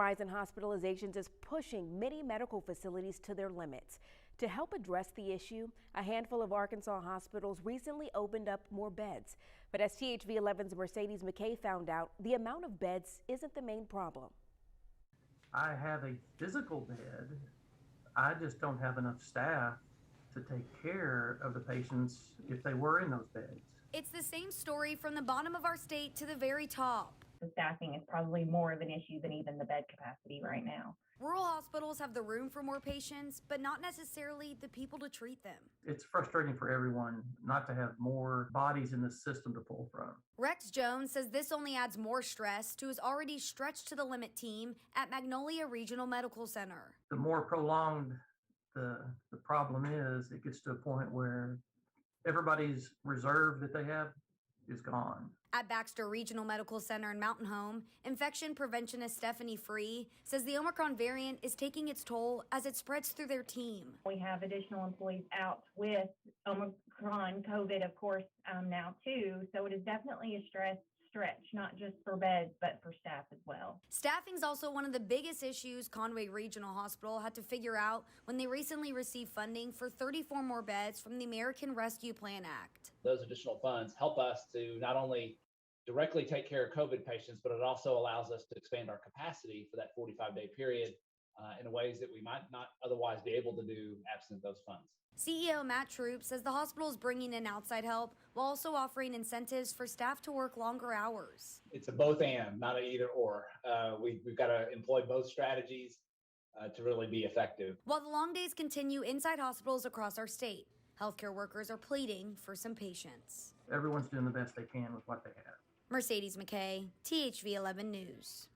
Rise in hospitalizations is pushing many medical facilities to their limits. To help address the issue, a handful of Arkansas hospitals recently opened up more beds. But as THV 11's Mercedes McKay found out, the amount of beds isn't the main problem. I have a physical bed. I just don't have enough staff to take care of the patients if they were in those beds. It's the same story from the bottom of our state to the very top. The staffing is probably more of an issue than even the bed capacity right now. Rural hospitals have the room for more patients, but not necessarily the people to treat them. It's frustrating for everyone not to have more bodies in the system to pull from. Rex Jones says this only adds more stress to his already stretched to the limit team at Magnolia Regional Medical Center. The more prolonged the problem is, it gets to a point where everybody's reserve that they have is gone. At Baxter Regional Medical Center in Mountain Home, infection preventionist Stephanie Free says the Omicron variant is taking its toll as it spreads through their team. We have additional employees out with Omicron, COVID, of course, now too. So it is definitely a stretch, not just for beds, but for staff as well. Staffing is also one of the biggest issues Conway Regional Hospital had to figure out when they recently received funding for 34 more beds from the American Rescue Plan Act. Those additional funds help us to not only directly take care of COVID patients, but it also allows us to expand our capacity for that 45-day period in ways that we might not otherwise be able to do absent those funds. CEO Matt Troop says the hospital is bringing in outside help while also offering incentives for staff to work longer hours. It's a both and, not an either or. We've got to employ both strategies to really be effective. While the long days continue inside hospitals across our state, healthcare workers are pleading for some patience. Everyone's doing the best they can with what they have. Mercedes McKay, THV 11 News.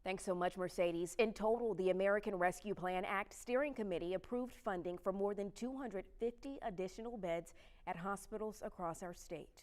Thanks so much, Mercedes. In total, the American Rescue Plan Act Steering Committee approved funding for more than 250 additional beds at hospitals across our state.